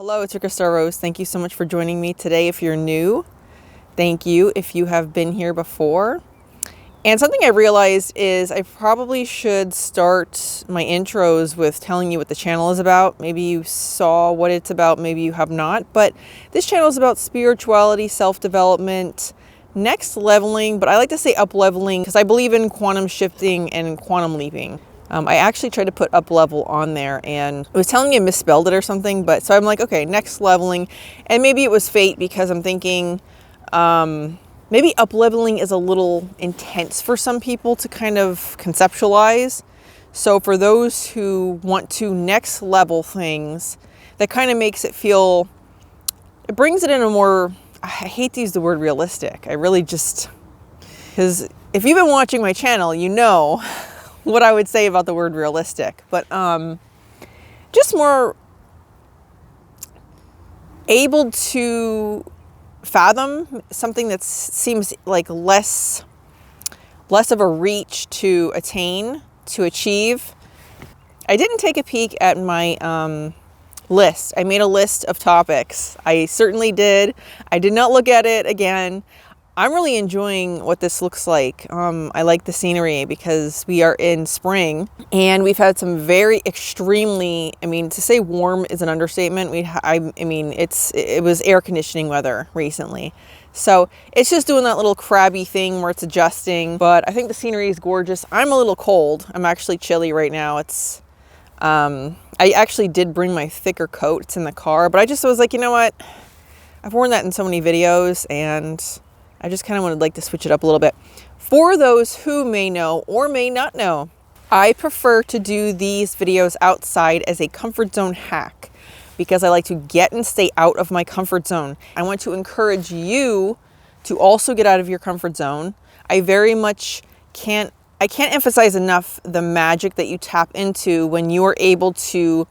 Hello, it's Rika Rose. Thank you so much for joining me today. If you're new, thank you. If you have been here before. And something I realized is I probably should start my intros with telling you what the channel is about. Maybe you saw what it's about, maybe you have not. But this channel is about spirituality, self-development, next leveling, but I like to say up leveling because I believe in quantum shifting and quantum leaping. I actually tried to put up level on there and it was telling me I misspelled it or something, but so I'm like, okay, next leveling. And maybe it was fate because I'm thinking maybe up leveling is a little intense for some people to kind of conceptualize. So for those who want to next level things, that kind of makes it feel, it brings it in a more, I hate to use the word realistic. I really just, because if you've been watching my channel, you know what I would say about the word realistic, but just more able to fathom something that seems like less of a reach to attain, to achieve. I didn't take a peek at my list. I made a list of topics. I certainly did. I did not look at it again. I'm really enjoying what this looks like. I like the scenery because we are in spring and we've had some very extremely, I mean, to say warm is an understatement. It was air conditioning weather recently. So it's just doing that little crabby thing where it's adjusting, but I think the scenery is gorgeous. I'm a little cold. I'm actually chilly right now. I actually did bring my thicker coat. It's in the car, but I just was like, you know what? I've worn that in so many videos and I just kind of would like to switch it up a little bit. For those who may know or may not know, I prefer to do these videos outside as a comfort zone hack because I like to get and stay out of my comfort zone. I want to encourage you to also get out of your comfort zone. I can't emphasize enough the magic that you tap into when you are able to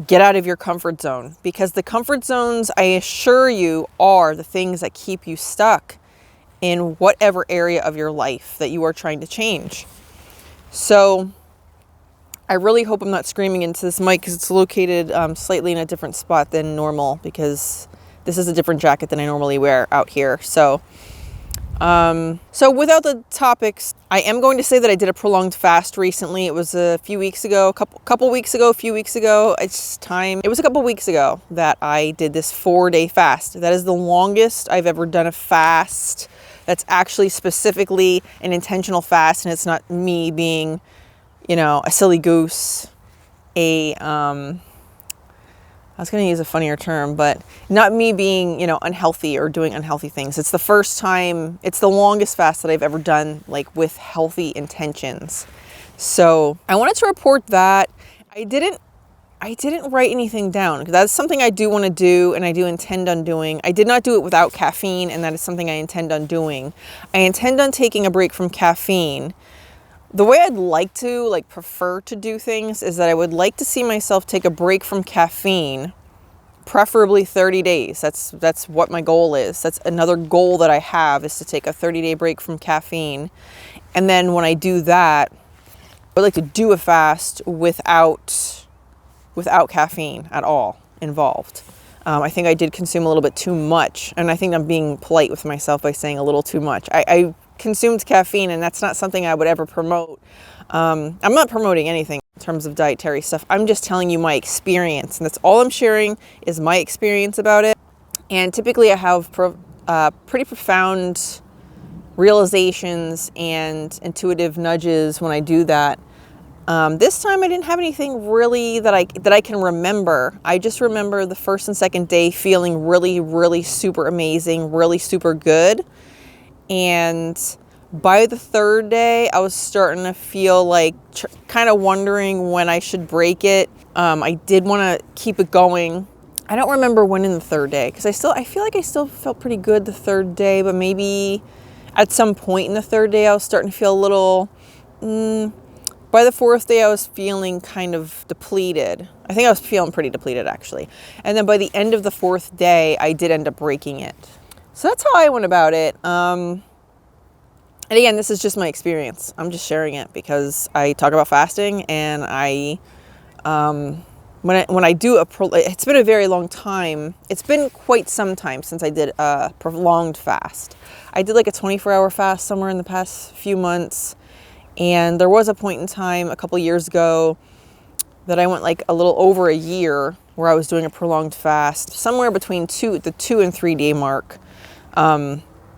get out of your comfort zone, because the comfort zones, I assure you, are the things that keep you stuck in whatever area of your life that you are trying to change. So I really hope I'm not screaming into this mic because it's located slightly in a different spot than normal, because this is a different jacket than I normally wear out here. So without the topics, I am going to say that I did a prolonged fast recently. It was a few weeks ago, It was a couple weeks ago that I did this 4-day fast. That is the longest I've ever done a fast. That's actually specifically an intentional fast, and it's not me being, a silly goose, I was going to use a funnier term, but not me being, unhealthy or doing unhealthy things. It's the first time, it's the longest fast that I've ever done, like with healthy intentions. So I wanted to report that. I didn't write anything down because that's something I do want to do and I do intend on doing. I did not do it without caffeine, and that is something I intend on doing. I intend on taking a break from caffeine. The way I'd like to, prefer to do things is that I would like to see myself take a break from caffeine, preferably 30 days. That's what my goal is. That's another goal that I have, is to take a 30-day break from caffeine. And then when I do that, I would like to do a fast without caffeine at all involved. I think I did consume a little bit too much, and I think I'm being polite with myself by saying a little too much. I consumed caffeine, and that's not something I would ever promote. I'm not promoting anything in terms of dietary stuff. I'm just telling you my experience, and that's all I'm sharing is my experience about it. And typically I have pretty profound realizations and intuitive nudges when I do that. This time I didn't have anything really that I can remember. I just remember the first and second day feeling really, really super amazing, really super good. And by the third day, I was starting to feel like kind of wondering when I should break it. I did want to keep it going. I don't remember when in the third day, because I feel like I still felt pretty good the third day, but maybe at some point in the third day, I was starting to feel a little, by the fourth day, I was feeling kind of depleted. I think I was feeling pretty depleted, actually. And then by the end of the fourth day, I did end up breaking it. So that's how I went about it. And again, this is just my experience. I'm just sharing it because I talk about fasting, and I when I do it's been a very long time. It's been quite some time since I did a prolonged fast. I did like a 24-hour fast somewhere in the past few months. And there was a point in time a couple years ago that I went like a little over a year where I was doing a prolonged fast, somewhere between the 2 and 3 day mark.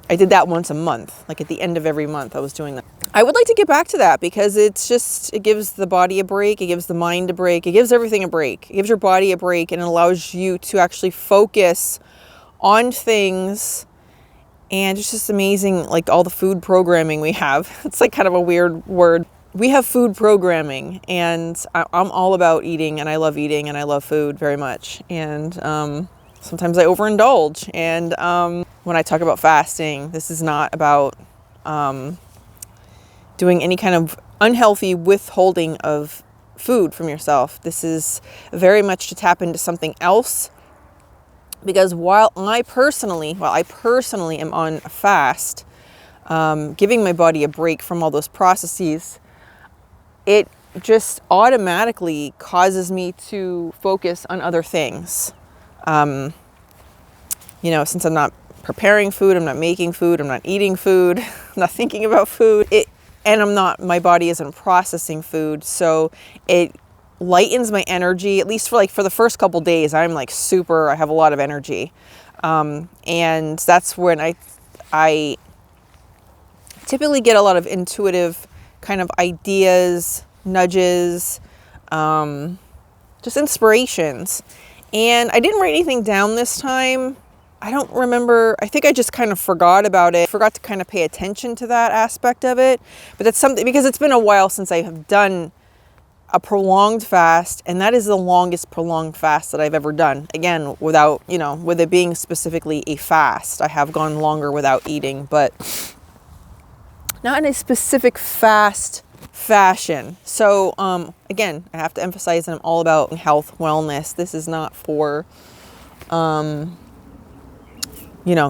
I did that once a month, like at the end of every month I was doing that. I would like to get back to that because it gives the body a break, it gives the mind a break, it gives everything a break. It gives your body a break and it allows you to actually focus on things. And it's just amazing, like all the food programming we have. It's like kind of a weird word. We have food programming, and I'm all about eating, and I love eating, and I love food very much. And sometimes I overindulge. And when I talk about fasting, this is not about doing any kind of unhealthy withholding of food from yourself. This is very much to tap into something else. Because while I personally am on a fast, giving my body a break from all those processes, it just automatically causes me to focus on other things. Since I'm not preparing food, I'm not making food, I'm not eating food, I'm not thinking about food, my body isn't processing food, so it lightens my energy, at least for the first couple days. I'm like I have a lot of energy. And that's when I typically get a lot of intuitive kind of ideas, nudges, just inspirations. And I didn't write anything down this time. I don't remember. I think I just kind of forgot about it. Forgot to kind of pay attention to that aspect of it. But that's something, because it's been a while since I have done a prolonged fast, and that is the longest prolonged fast that I've ever done. Again, without, with it being specifically a fast. I have gone longer without eating, but not in a specific fast fashion. So, again, I have to emphasize that I'm all about health, wellness. This is not for, not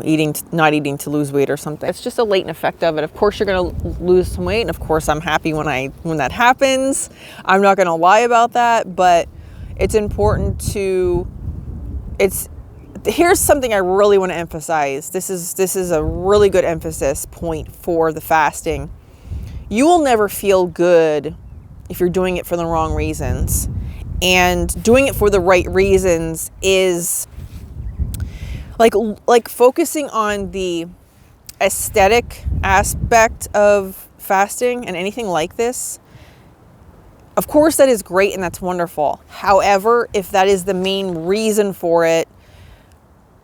eating to lose weight or something. It's just a latent effect of it. Of course, you're going to lose some weight. And of course, I'm happy when that happens. I'm not going to lie about that, but it's important here's something I really want to emphasize. This is a really good emphasis point for the fasting. You will never feel good if you're doing it for the wrong reasons. And doing it for the right reasons is like focusing on the aesthetic aspect of fasting and anything like this. Of course, that is great and that's wonderful. However, if that is the main reason for it,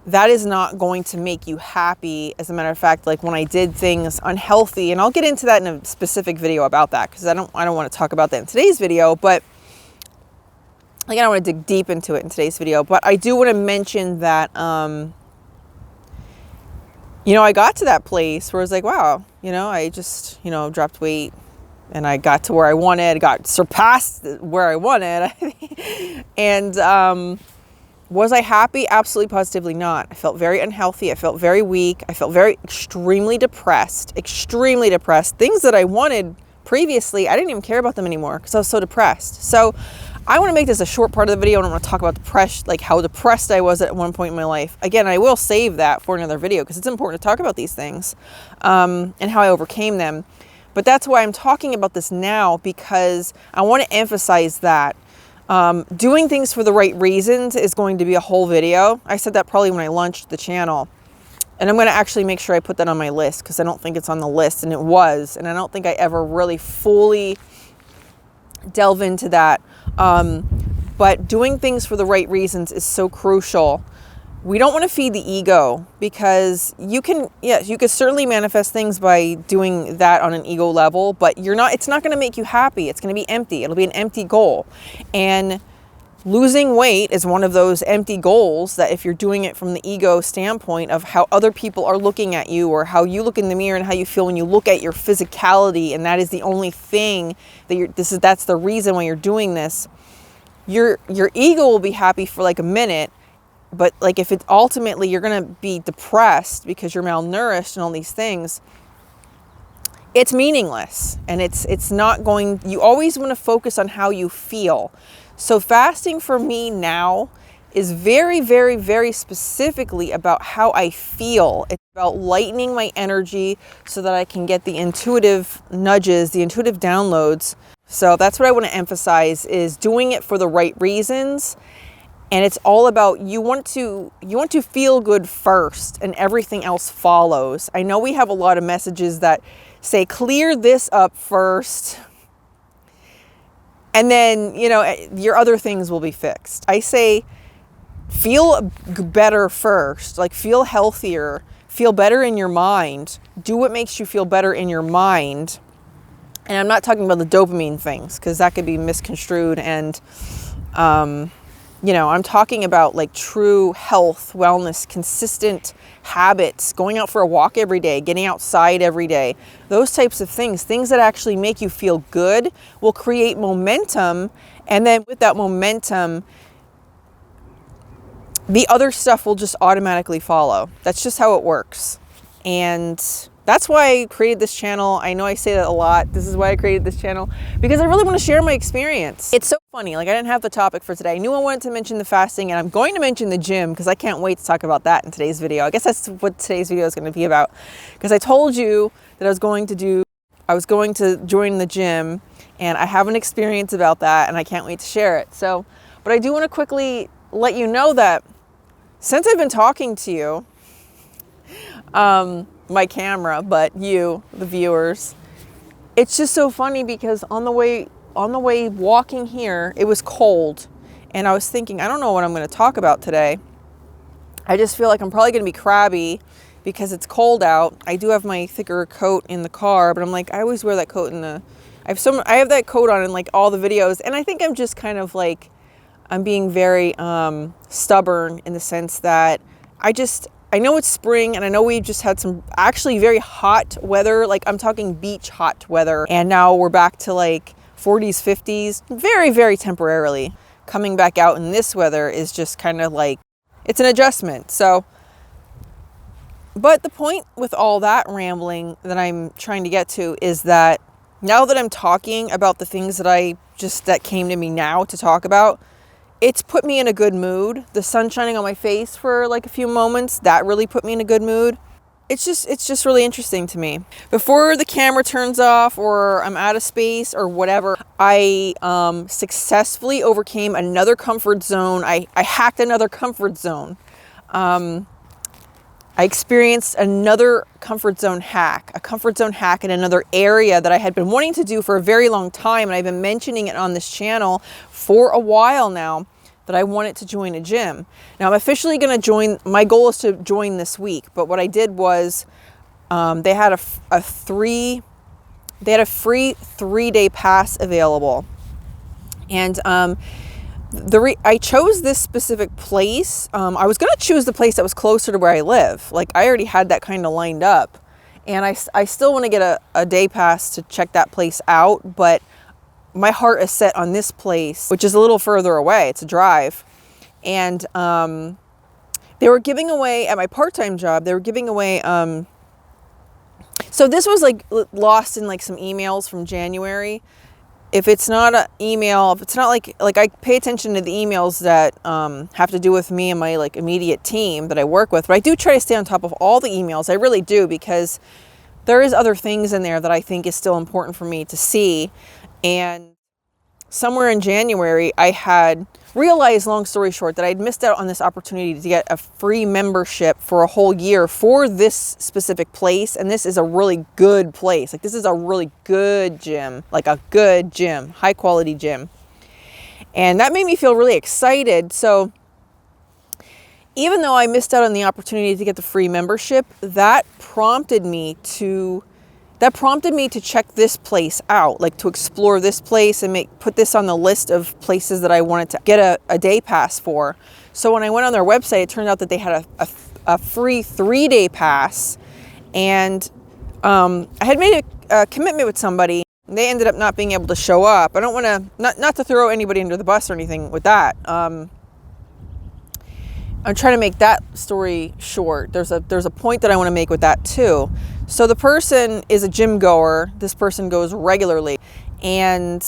that is not going to make you happy. As a matter of fact, like when I did things unhealthy, and I'll get into that in a specific video about that, because I don't want to talk about that in today's video, but I don't want to dig deep into it in today's video, but I do want to mention that, I got to that place where I was like, wow, I just, dropped weight and I got to where I wanted, got surpassed where I wanted. And, was I happy? Absolutely, positively not. I felt very unhealthy. I felt very weak. I felt very extremely depressed. Things that I wanted previously, I didn't even care about them anymore because I was so depressed. So I want to make this a short part of the video. I don't want to talk about how depressed I was at one point in my life. Again, I will save that for another video because it's important to talk about these things and how I overcame them. But that's why I'm talking about this now, because I want to emphasize that doing things for the right reasons is going to be a whole video. I said that probably when I launched the channel. And I'm going to actually make sure I put that on my list because I don't think it's on the list, and it was. And I don't think I ever really fully delve into that. But doing things for the right reasons is so crucial. We don't want to feed the ego, because you can certainly manifest things by doing that on an ego level, but it's not going to make you happy. It's going to be empty. It'll be an empty goal. And losing weight is one of those empty goals that, if you're doing it from the ego standpoint of how other people are looking at you, or how you look in the mirror and how you feel when you look at your physicality, and that is the only thing that's the reason why you're doing this, your ego will be happy for like a minute. But like if it's ultimately you're going to be depressed because you're malnourished and all these things, it's meaningless. And it's not going, you always want to focus on how you feel. So fasting for me now is very, very, very specifically about how I feel. It's about lightening my energy so that I can get the intuitive nudges, the intuitive downloads. So that's what I want to emphasize, is doing it for the right reasons. And it's all about, you want to feel good first and everything else follows. I know we have a lot of messages that say, clear this up first, and then, you know, your other things will be fixed. I say, feel better first, like feel healthier, feel better in your mind, do what makes you feel better in your mind. And I'm not talking about the dopamine things, because that could be misconstrued. And, you know, I'm talking about like true health, wellness, consistent habits, going out for a walk every day, getting outside every day, those types of things that actually make you feel good will create momentum. And then with that momentum, the other stuff will just automatically follow. That's just how it works. And that's why I created this channel. I know I say that a lot. This is why I created this channel, because I really want to share my experience. It's so funny. Like, I didn't have the topic for today. I knew I wanted to mention the fasting, and I'm going to mention the gym because I can't wait to talk about that in today's video. I guess that's what today's video is going to be about, because I told you that I was going to join the gym, and I have an experience about that, and I can't wait to share it. So, but I do want to quickly let you know that since I've been talking to you, my camera, but you, the viewers, it's just so funny because on the way walking here, it was cold, and I was thinking, I don't know what I'm going to talk about today. I just feel like I'm probably going to be crabby because it's cold out. I do have my thicker coat in the car, but I'm like, I always wear that coat I have that coat on in like all the videos, and I think I'm just kind of like, I'm being very stubborn in the sense that I know it's spring, and I know we just had some actually very hot weather. Like, I'm talking beach hot weather. And now we're back to like 40s, 50s, very, very temporarily. Coming back out in this weather is just kind of like, it's an adjustment. So, but the point with all that rambling that I'm trying to get to is that now that I'm talking about the things that came to me now to talk about, it's put me in a good mood. The sun shining on my face for like a few moments, that really put me in a good mood. It's just really interesting to me. Before the camera turns off or I'm out of space or whatever, I successfully overcame another comfort zone. I hacked another comfort zone. I experienced another comfort zone hack, in another area that I had been wanting to do for a very long time. And I've been mentioning it on this channel for a while now, that I wanted to join a gym. Now I'm officially going to join. My goal is to join this week. But what I did was, they had a free 3-day pass available. And I chose this specific place. I was going to choose the place that was closer to where I live. Like, I already had that kind of lined up. And I still want to get a day pass to check that place out. But my heart is set on this place, which is a little further away. It's a drive. And they were giving away, at my part-time job, they were giving away, so this was like lost in like some emails from January. If it's not an email, if it's not like I pay attention to the emails that have to do with me and my like immediate team that I work with, but I do try to stay on top of all the emails. I really do, because there is other things in there that I think is still important for me to see. And somewhere in January, I had realized, long story short, that I'd missed out on this opportunity to get a free membership for a whole year for this specific place. And this is a really good place. Like, this is a really good gym, like a good gym, high quality gym. And that made me feel really excited. So even though I missed out on the opportunity to get the free membership, that prompted me to check this place out, like to explore this place and put this on the list of places that I wanted to get a day pass for. So when I went on their website, it turned out that they had a free 3-day pass. And I had made a commitment with somebody. They ended up not being able to show up. I don't want to, not to throw anybody under the bus or anything with that. I'm trying to make that story short. There's a point that I want to make with that too. So the person is a gym goer. This person goes regularly, and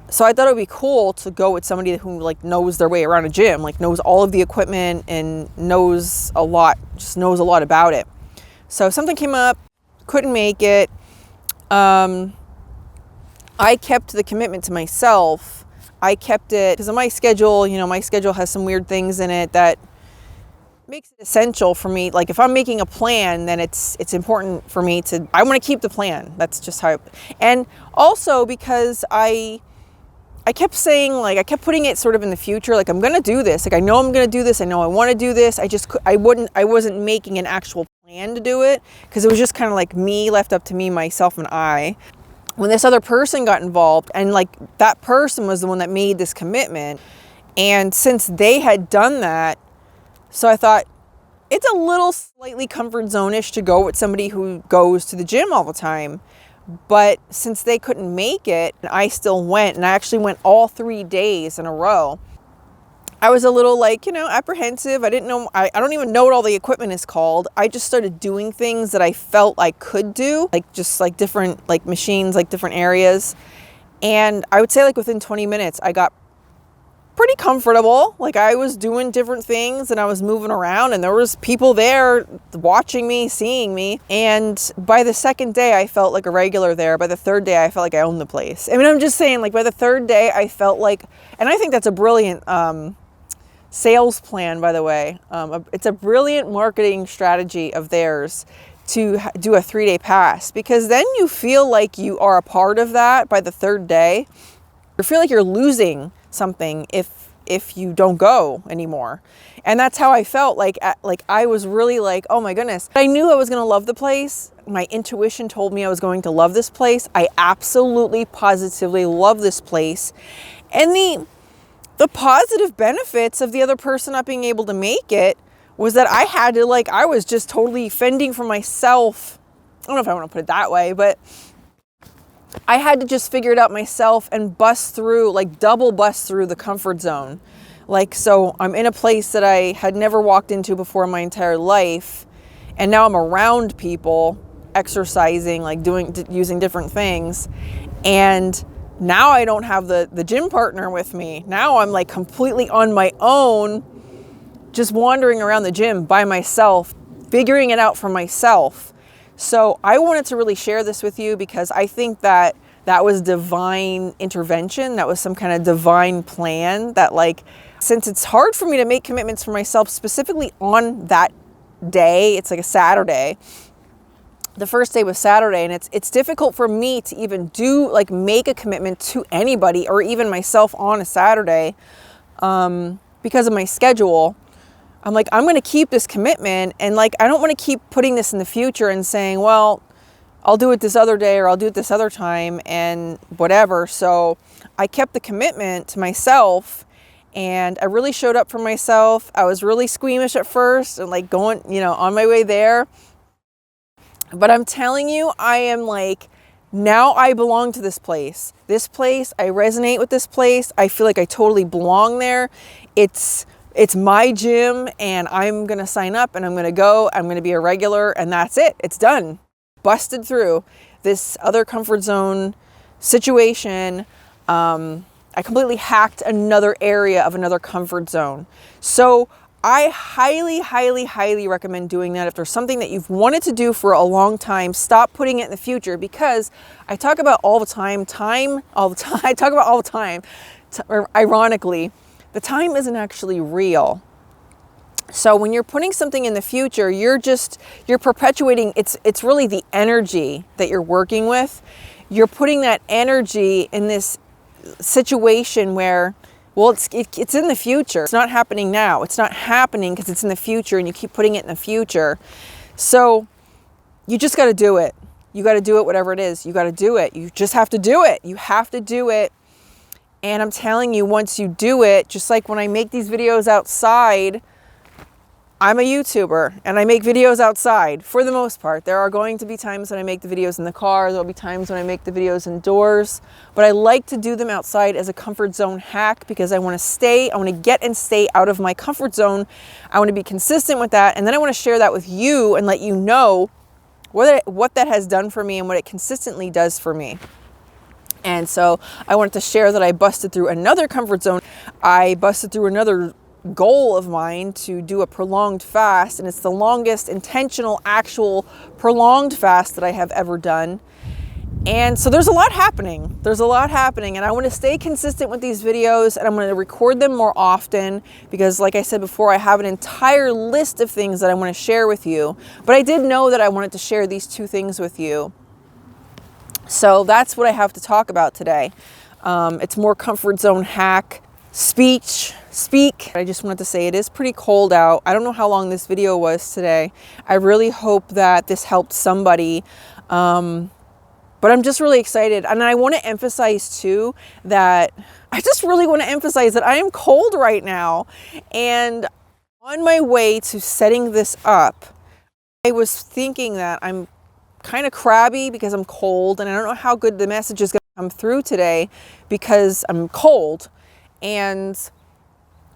So I thought it would be cool to go with somebody who like knows their way around a gym, like knows all of the equipment and knows a lot about it. So something came up, couldn't make it. I kept the commitment to myself. I kept it because of my schedule. You know, my schedule has some weird things in it that makes it essential for me. Like if I'm making a plan, then it's important for me I want to keep the plan. That's just how, and also because I kept saying, like, I kept putting it sort of in the future, like I'm going to do this. Like I know I'm going to do this. I know I want to do this. I wasn't making an actual plan to do it because it was just kind of like me, left up to me, myself, and I. When this other person got involved, and like that person was the one that made this commitment, and since they had done that, so I thought it's a little slightly comfort zone-ish to go with somebody who goes to the gym all the time. But since they couldn't make it, and I still went, and I actually went all 3 days in a row, I was a little like, apprehensive. I didn't know, I don't even know what all the equipment is called. I just started doing things that I felt I could do, like just like different like machines, like different areas. And I would say like within 20 minutes, I got pretty comfortable. Like I was doing different things and I was moving around and there was people there watching me, seeing me. And by the second day, I felt like a regular there. By the third day, I felt like I owned the place. I mean, I'm just saying, like by the third day, I felt like, and I think that's a brilliant sales plan, by the way. It's a brilliant marketing strategy of theirs to do a 3-day pass, because then you feel like you are a part of that by the third day. You feel like you're losing something if you don't go anymore. And that's how I felt. Like I was really like, oh my goodness. I knew I was going to love the place. My intuition told me I was going to love this place. I absolutely, positively love this place. And the positive benefits of the other person not being able to make it was that I had to, like, I was just totally fending for myself. I don't know if I want to put it that way, but I had to just figure it out myself and double bust through the comfort zone. Like, so I'm in a place that I had never walked into before in my entire life. And now I'm around people exercising, like using different things. And now I don't have the gym partner with me. Now I'm like completely on my own, just wandering around the gym by myself, figuring it out for myself. So I wanted to really share this with you because I think that was divine intervention. That was some kind of divine plan that, like, since it's hard for me to make commitments for myself specifically on that day, it's like a Saturday. The first day was Saturday, and it's difficult for me to even make a commitment to anybody or even myself on a Saturday because of my schedule. I'm like, I'm going to keep this commitment, and like, I don't want to keep putting this in the future and saying, well, I'll do it this other day or I'll do it this other time and whatever. So I kept the commitment to myself, and I really showed up for myself. I was really squeamish at first and like going, on my way there. But I'm telling you, I am like, now I belong to this place. This place, I resonate with this place. I feel like I totally belong there. It's my gym, and I'm going to sign up and I'm going to go. I'm going to be a regular, and that's it. It's done. Busted through this other comfort zone situation. I completely hacked another area of another comfort zone. So I highly, highly, highly recommend doing that. If there's something that you've wanted to do for a long time, stop putting it in the future, because I talk about all the time, I talk about all the time, ironically, the time isn't actually real. So when you're putting something in the future, you're perpetuating, it's really the energy that you're working with. You're putting that energy in this situation where, well, it's in the future. It's not happening now. It's not happening because it's in the future, and you keep putting it in the future. So you just got to do it. You got to do it, whatever it is. You got to do it. You just have to do it. You have to do it. And I'm telling you, once you do it, just like when I make these videos outside, I'm a YouTuber and I make videos outside for the most part. There are going to be times when I make the videos in the car. There'll be times when I make the videos indoors, but I like to do them outside as a comfort zone hack because I want to get and stay out of my comfort zone. I want to be consistent with that. And then I want to share that with you and let you know what that has done for me and what it consistently does for me. And so I wanted to share that I busted through another comfort zone. I busted through another goal of mine to do a prolonged fast, and it's the longest intentional, actual prolonged fast that I have ever done. And so there's a lot happening. There's a lot happening, and I want to stay consistent with these videos, and I'm going to record them more often because, like I said before, I have an entire list of things that I want to share with you. But I did know that I wanted to share these two things with you. So that's what I have to talk about today. It's more comfort zone hack, speak. I just wanted to say it is pretty cold out. I don't know how long this video was today. I really hope that this helped somebody. But I'm just really excited. And I want to emphasize too that I just really want to emphasize that I am cold right now. And on my way to setting this up, I was thinking that I'm kind of crabby because I'm cold, and I don't know how good the message is going to come through today because I'm cold, and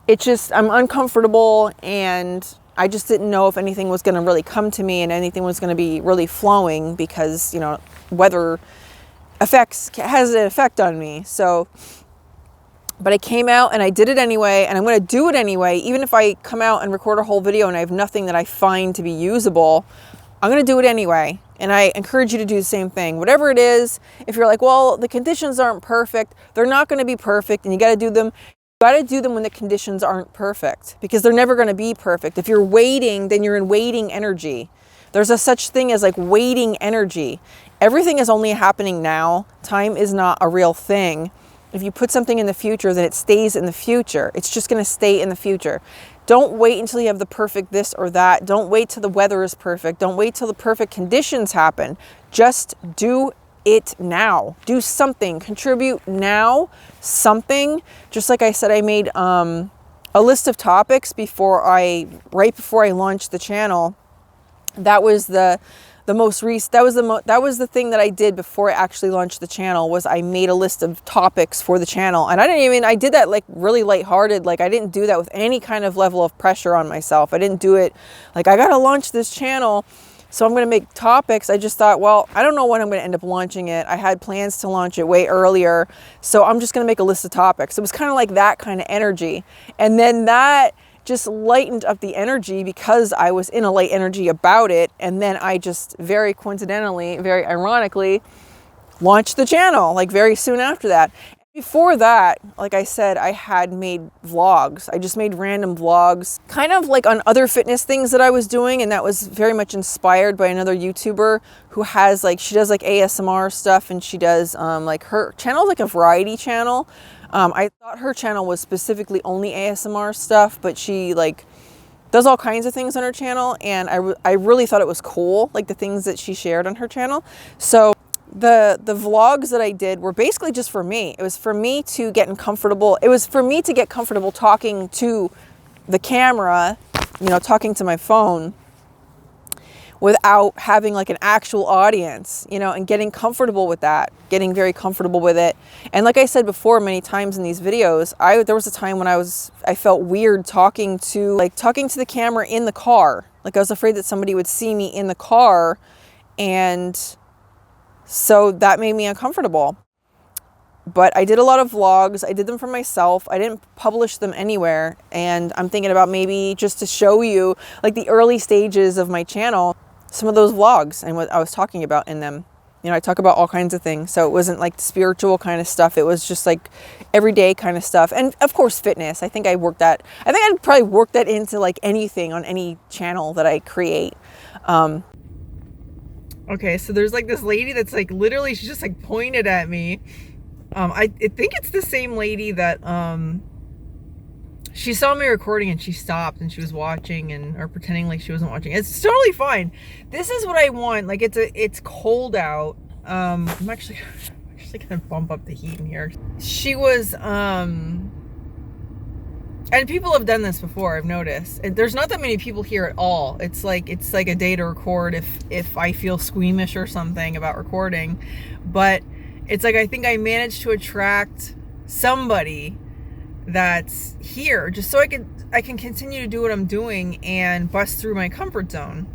it's just, I'm uncomfortable, and I just didn't know if anything was going to really come to me and anything was going to be really flowing because, you know, weather has an effect on me. So, but I came out and I did it anyway, and I'm going to do it anyway. Even if I come out and record a whole video and I have nothing that I find to be usable, I'm going to do it anyway. And I encourage you to do the same thing. Whatever it is, if you're like, well, the conditions aren't perfect, they're not going to be perfect, and you got to do them. You got to do them when the conditions aren't perfect, because they're never going to be perfect. If you're waiting, then you're in waiting energy. There's a such thing as like waiting energy. Everything is only happening now. Time is not a real thing. If you put something in the future, then it stays in the future. It's just going to stay in the future. Don't wait until you have the perfect this or that. Don't wait till the weather is perfect. Don't wait till the perfect conditions happen. Just do it now. Do something. Contribute now. Something. Just like I said, I made a list of topics right before I launched the channel. That was the most recent. That was the thing that I did before I actually launched the channel. Was I made a list of topics for the channel, and I did that like really lighthearted. Like I didn't do that with any kind of level of pressure on myself. I didn't do it like I gotta launch this channel, so I'm gonna make topics. I just thought, well, I don't know when I'm gonna end up launching it. I had plans to launch it way earlier, so I'm just gonna make a list of topics. It was kind of like that kind of energy, and then that just lightened up the energy because I was in a light energy about it. And then I just very coincidentally, very ironically, launched the channel like very soon after that. Before that, like I said, I had made vlogs. I just made random vlogs, kind of like on other fitness things that I was doing. And that was very much inspired by another YouTuber who has like, she does like ASMR stuff, and she does like her channel, like a variety channel. I thought her channel was specifically only ASMR stuff, but she like does all kinds of things on her channel, and I really thought it was cool, like the things that she shared on her channel. So the vlogs that I did were basically just for me. It was for me to get comfortable. It was for me to get comfortable talking to the camera, you know, talking to my phone without having like an actual audience, you know, and getting comfortable with that, getting very comfortable with it. And like I said before many times in these videos, there was a time when I felt weird talking to the camera in the car. Like I was afraid that somebody would see me in the car, and so that made me uncomfortable. But I did a lot of vlogs. I did them for myself. I didn't publish them anywhere. And I'm thinking about maybe just to show you like the early stages of my channel, some of those vlogs and what I was talking about in them. You know, I talk about all kinds of things. So it wasn't like spiritual kind of stuff. It was just like everyday kind of stuff. And of course, fitness. I think I'd probably work that into like anything on any channel that I create. Okay, so there's like this lady that's like literally, she just like pointed at me. I think it's the same lady that she saw me recording and she stopped and she was watching or pretending like she wasn't watching. It's totally fine. This is what I want. Like it's cold out. I'm actually gonna bump up the heat in here. She was and people have done this before, I've noticed. There's not that many people here at all. It's like a day to record if I feel squeamish or something about recording. But it's like I think I managed to attract somebody that's here just so I can continue to do what I'm doing and bust through my comfort zone.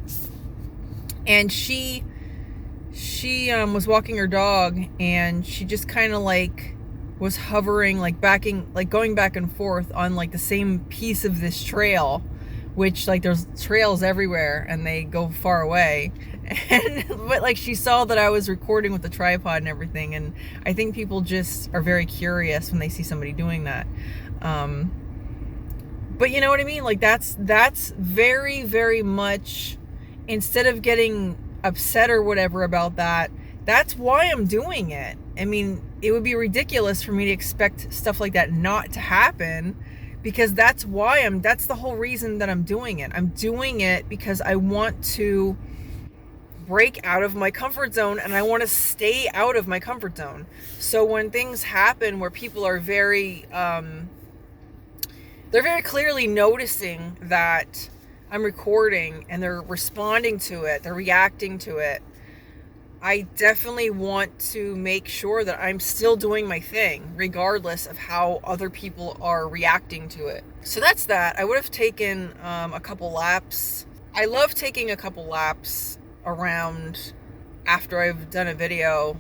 And she she was walking her dog, and she just kind of like was hovering, like backing, like going back and forth on like the same piece of this trail, which like there's trails everywhere and they go far away. And but like she saw that I was recording with the tripod and everything, and I think people just are very curious when they see somebody doing that. But you know what I mean? Like that's very, very much, instead of getting upset or whatever about that, that's why I'm doing it. I mean, it would be ridiculous for me to expect stuff like that not to happen, because that's the whole reason that I'm doing it. I'm doing it because I want to break out of my comfort zone, and I want to stay out of my comfort zone. So when things happen where people are they're very clearly noticing that I'm recording and they're responding to it, they're reacting to it, I definitely want to make sure that I'm still doing my thing, regardless of how other people are reacting to it. So that's that. I would have taken a couple laps. I love taking a couple laps around after I've done a video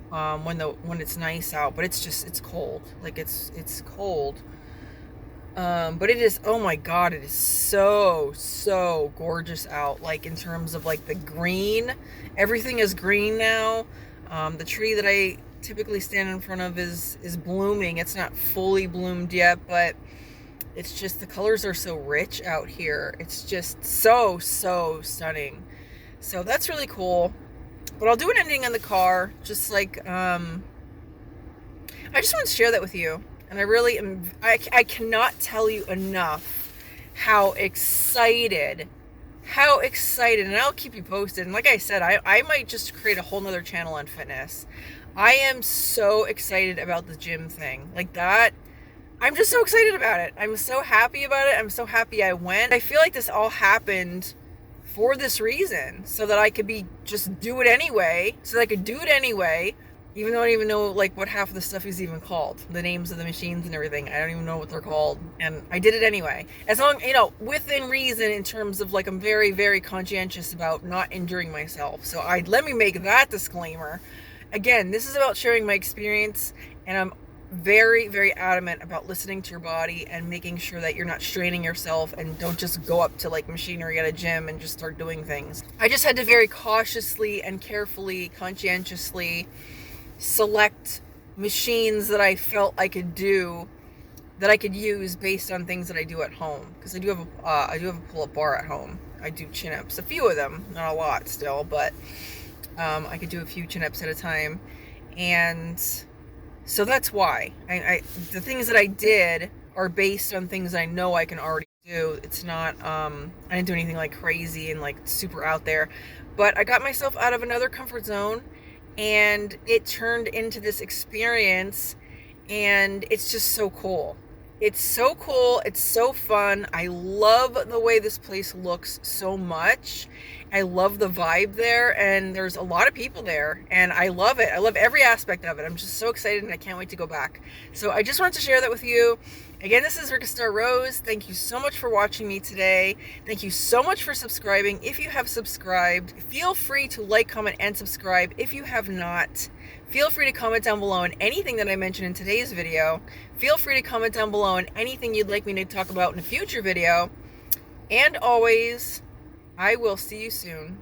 when it's nice out, but it's cold. Like it's cold. But it is, oh my God, it is so gorgeous out. Like in terms of like the green, everything is green now. The tree that I typically stand in front of is blooming. It's not fully bloomed yet, but it's just, the colors are so rich out here. It's just so stunning. So that's really cool. But I'll do an ending on the car, just like, I just want to share that with you. And I really am, I cannot tell you enough how excited, and I'll keep you posted. And like I said, I might just create a whole nother channel on fitness. I am so excited about the gym thing. Like that, I'm just so excited about it. I'm so happy about it. I'm so happy I went. I feel like this all happened for this reason, so that I could do it anyway, even though I don't even know like what half of the stuff is even called, the names of the machines and everything. I don't even know what they're called, and I did it anyway. As long, within reason, in terms of like, I'm very, very conscientious about not injuring myself. So let me make that disclaimer. Again, this is about sharing my experience, and I'm very, very adamant about listening to your body and making sure that you're not straining yourself, and don't just go up to like machinery at a gym and just start doing things. I just had to very cautiously and carefully, conscientiously select machines that I felt I could do, that I could use based on things that I do at home. Because I do have a pull-up bar at home. I do chin-ups, a few of them, not a lot still, but I could do a few chin-ups at a time. And so that's why the things that I did are based on things I know I can already do. It's not, I didn't do anything like crazy and like super out there, but I got myself out of another comfort zone, and it turned into this experience, and it's just so cool. It's so cool. It's so fun. I love the way this place looks so much. I love the vibe there, and there's a lot of people there, and I love it. I love every aspect of it. I'm just so excited, and I can't wait to go back. So I just wanted to share that with you. Again, this is Rika Star Rose. Thank you so much for watching me today. Thank you so much for subscribing. If you have subscribed, feel free to like, comment, and subscribe. If you have not, feel free to comment down below on anything that I mentioned in today's video. Feel free to comment down below on anything you'd like me to talk about in a future video. And always, I will see you soon.